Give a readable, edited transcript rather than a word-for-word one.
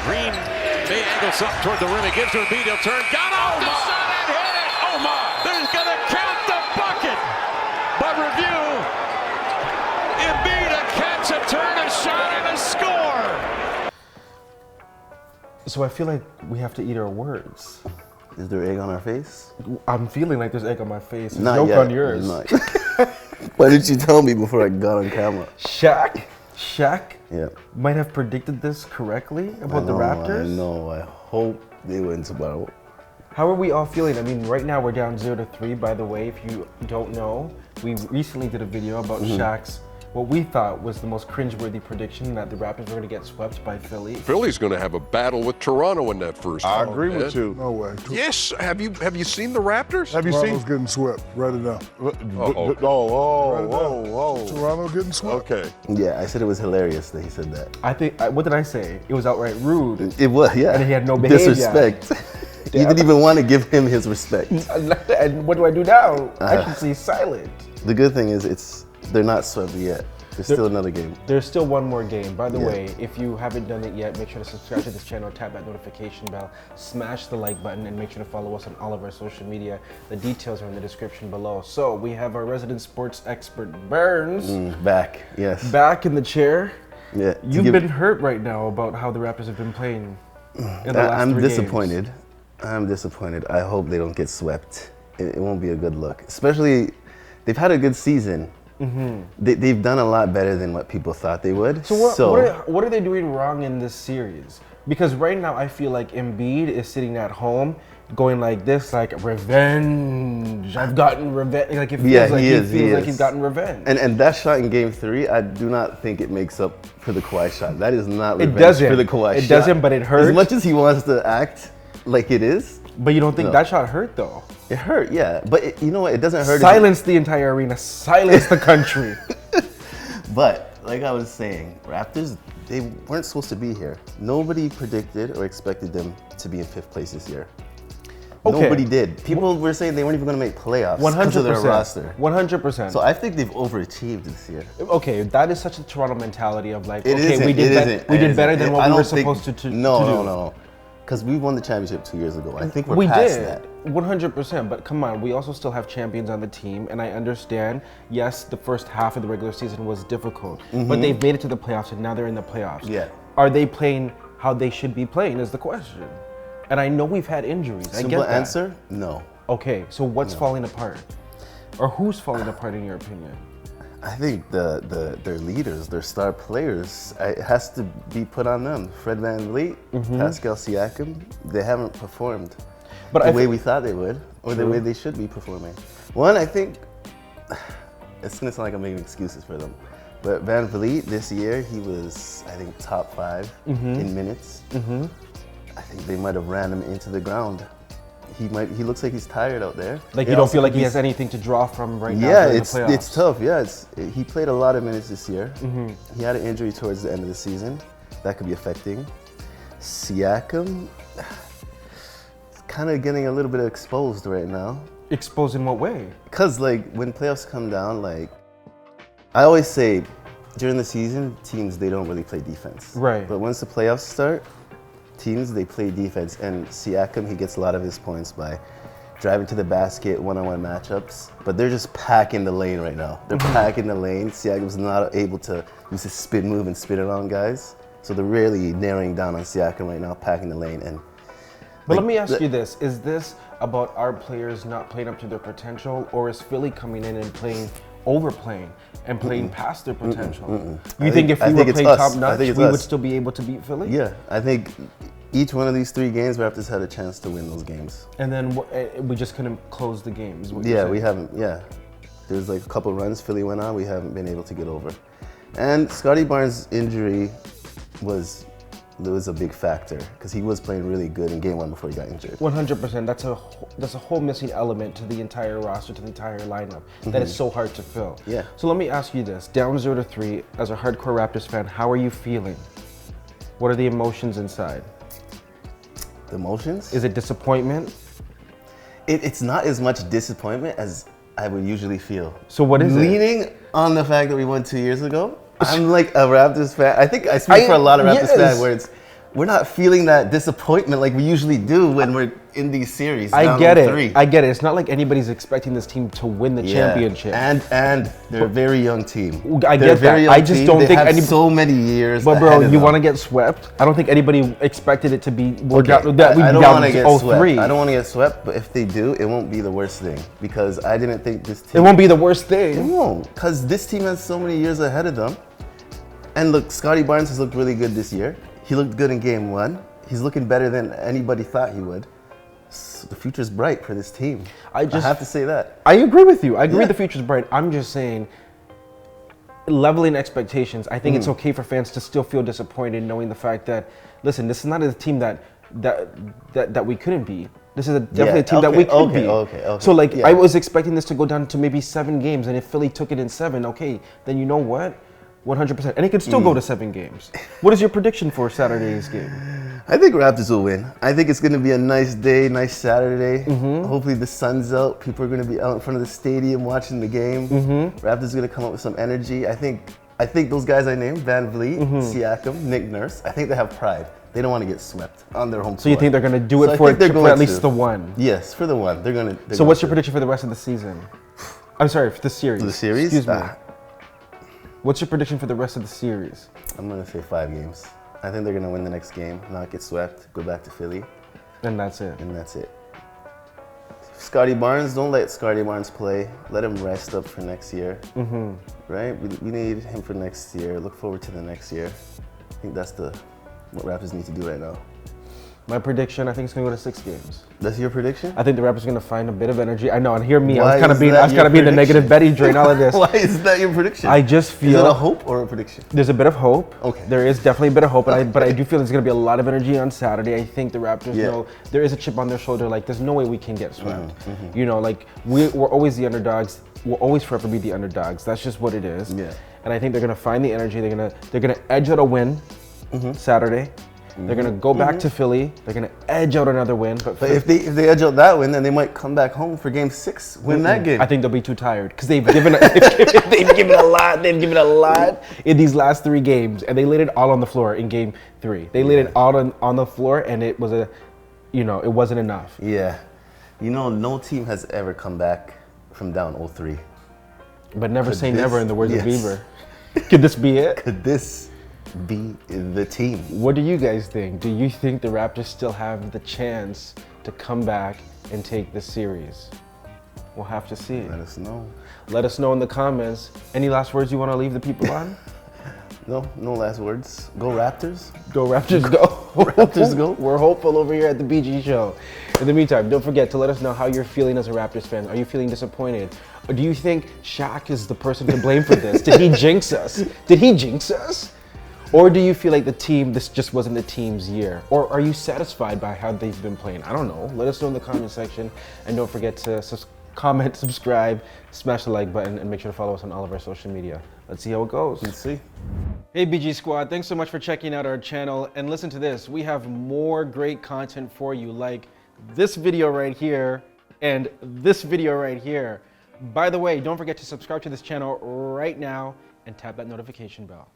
Green may angle something toward the rim. It gives to Embiid. He'll turn. Got off the shot and hit it. Oh my! There's gonna count the bucket. But review. Embiid a catch, a turn, a shot, and a score. So I feel like we have to eat our words. Is there egg on our face? I'm feeling like there's egg on my face. There's Not yolk yet. on yours. Not. Why didn't you tell me before I got on camera? Shaq Yeah. might have predicted this correctly about the Raptors. I know. I hope they win tomorrow. How are we all feeling? I mean, right now we're down 0-3. By the way, if you don't know, we recently did a video about Shaq's, what we thought was the most cringeworthy prediction, that the Raptors were going to get swept by Philly. Philly's going to have a battle with Toronto in that first I round, agree man. with you. No way. Yes, have you seen the Raptors? Have you Toronto's seen? getting swept. Write it down. Whoa, whoa. Toronto getting swept. Okay. Yeah, I said it was hilarious that he said that. I think, what did I say? It was outright rude. It was, yeah. And he had no behavior. Disrespect. You didn't even want to give him his respect. And what do I do now? I should stay silent. The good thing is they're not swept yet. There's still another game. There's still one more game. By the Yeah. way, if you haven't done it yet, make sure to subscribe to this channel, tap that notification bell, smash the like button, and make sure to follow us on all of our social media. The details are in the description below. So we have our resident sports expert, Bernz, Back, yes. back in the chair. Yeah. You've been hurt right now about how the Raptors have been playing in the last I'm 3 disappointed. games. I'm disappointed. I hope they don't get swept. It won't be a good look. Especially, they've had a good season. They've done a lot better than what people thought they would. So what are they doing wrong in this series? Because right now I feel like Embiid is sitting at home going like this, like revenge. I've gotten revenge. Like it feels like he feels like he's gotten revenge. And that shot in Game 3, I do not think it makes up for the Kawhi shot. That is not It revenge doesn't. for the Kawhi shot. It doesn't, but it hurts. As much as he wants to act like it is, But you don't think No. that shot hurt though? it hurt, yeah. But you know what? It doesn't hurt. Silence the entire arena. Silence the country. But like I was saying, Raptors, they weren't supposed to be here. Nobody predicted or expected them to be in 5th place this year. Okay. Nobody did. People were saying they weren't even going to make playoffs because of their roster. 100%. So I think they've overachieved this year. Okay, that is such a Toronto mentality of like, It okay, isn't, we did it isn't, we it did isn't. better than I what we don't were think- supposed to do. No. Because we won the championship 2 years ago. I think we're We past did, that. 100%. But come on, we also still have champions on the team, and I understand. Yes, the first half of the regular season was difficult, but they've made it to the playoffs, and now they're in the playoffs. Yeah. Are they playing how they should be playing? Is the question. And I know we've had injuries. I Simple get that. answer, no. Okay, so what's falling apart, or who's falling apart in your opinion? I think their leaders, their star players, it has to be put on them. Fred VanVleet, Pascal Siakam, they haven't performed But the way we thought they would, or the True. way they should be performing. One, I think, it's gonna sound like I'm making excuses for them, but VanVleet this year, he was, I think, top 5 in minutes. I think they might have ran him into the ground. He looks like he's tired out there. Like It you don't also feel like could he be- has anything to draw from right now Yeah, during it's the playoffs. it's tough. Yeah, he played a lot of minutes this year. He had an injury towards the end of the season that could be affecting. Siakam, kind of getting a little bit exposed right now. Exposed in what way? Cause like when playoffs come down, like I always say, during the season, teams they don't really play defense. Right. But once the playoffs start, teams they play defense, and Siakam he gets a lot of his points by driving to the basket, one-on-one matchups. But they're just packing the lane right now. They're packing the lane. Siakam's not able to use his spin move and spin it on guys. So they're really narrowing down on Siakam right now, packing the lane. And But let me ask you this: is this about our players not playing up to their potential, or is Philly coming in and overplaying and playing past their potential? You think if we were playing top notch, we would still be able to beat Philly? yeah, I think each one of these 3 games, Raptors had a chance to win those games. And then we just couldn't close the game. Is what you're Yeah, saying. we haven't. Yeah, there's like a couple runs Philly went on, we haven't been able to get over. And Scotty Barnes' injury was a big factor because he was playing really good in Game 1 before he got injured. 100%. That's a whole missing element to the entire roster, to the entire lineup that is so hard to fill. Yeah. So let me ask you this: down 0-3, as a hardcore Raptors fan, how are you feeling? What are the emotions inside? The emotions? Is it disappointment? It's not as much disappointment as I would usually feel. So what is it? Leaning on the fact that we won 2 years ago. I'm like a Raptors fan. I think I speak for a lot of Raptors fans where we're not feeling that disappointment like we usually do when we're in these series. I get it. I get it. It's not like anybody's expecting this team to win the championship. And they're a very young team. I get that. I just don't think anybody. So many years. But bro, you want to get swept? I don't think anybody expected it to be. I don't want to get swept. I don't want to get swept. But if they do, it won't be the worst thing because I didn't think this team. It won't be the worst thing. It won't, because this team has so many years ahead of them. And look, Scotty Barnes has looked really good this year. He looked good in game 1. He's looking better than anybody thought he would. So the future's bright for this team. I have to say that. I agree with you. I agree the future's bright. I'm just saying, leveling expectations, I think it's okay for fans to still feel disappointed knowing the fact that, listen, this is not a team that we couldn't be. This is definitely a team that we could be. Okay. So like, I was expecting this to go down to maybe 7 games, and if Philly took it in 7, okay, then you know what? 100%. And it could still go to 7 games. What is your prediction for Saturday's game? I think Raptors will win. I think it's going to be a nice day, nice Saturday. Hopefully the sun's out. People are going to be out in front of the stadium watching the game. Raptors are going to come up with some energy. I think those guys I named, Van Vliet, Siakam, Nick Nurse, I think they have pride. They don't want to get swept on their home court. So you think they're going to do it for at least the 1? Yes, for the 1. They're going to. So what's your prediction for the rest of the season? I'm sorry, for the series. The series? Excuse me. What's your prediction for the rest of the series? I'm going to say 5 games. I think they're going to win the next game, not get swept, go back to Philly. And that's it. And that's it. Scotty Barnes, don't let Scotty Barnes play. Let him rest up for next year. Right? We need him for next year. Look forward to the next year. I think that's what Raptors need to do right now. My prediction, I think it's going to go to 6 games. That's your prediction? I think the Raptors are going to find a bit of energy. I know, and hear me, I was kind of being the negative Betty during all of this. Why is that your prediction? I just feel... Is it a hope or a prediction? There's a bit of hope. Okay. There is definitely a bit of hope, but I do feel there's going to be a lot of energy on Saturday. I think the Raptors know there is a chip on their shoulder. Like, there's no way we can get swept. You know, like, we're always the underdogs. We'll always forever be the underdogs. That's just what it is. Yeah. And I think they're going to find the energy. They're going to edge out a win Saturday. They're going to go back to Philly. They're going to edge out another win. But if they edge out that win, then they might come back home for game 6, win that game. I think they'll be too tired because they've given a lot. They've given a lot in these last 3 games, and they laid it all on the floor in game 3. They laid it all on the floor, and it was it wasn't enough. Yeah. You know, no team has ever come back from down 0-3. But never say never in the words of Bieber. Could this be it? Could this be the team? What do you guys think? Do you think the Raptors still have the chance to come back and take the series? We'll have to see. Let us know. Let us know in the comments. Any last words you want to leave the people on? No last words. Go Raptors. Go Raptors, go. Raptors, go. We're hopeful over here at the BG Show. In the meantime, don't forget to let us know how you're feeling as a Raptors fan. Are you feeling disappointed? Or do you think Shaq is the person to blame for this? Did he jinx us? Did he jinx us? Or do you feel like this just wasn't the team's year? Or are you satisfied by how they've been playing? I don't know. Let us know in the comment section. And don't forget to comment, subscribe, smash the like button, and make sure to follow us on all of our social media. Let's see how it goes. Let's see. Hey BG Squad, thanks so much for checking out our channel. And listen to this, we have more great content for you, like this video right here and this video right here. By the way, don't forget to subscribe to this channel right now and tap that notification bell.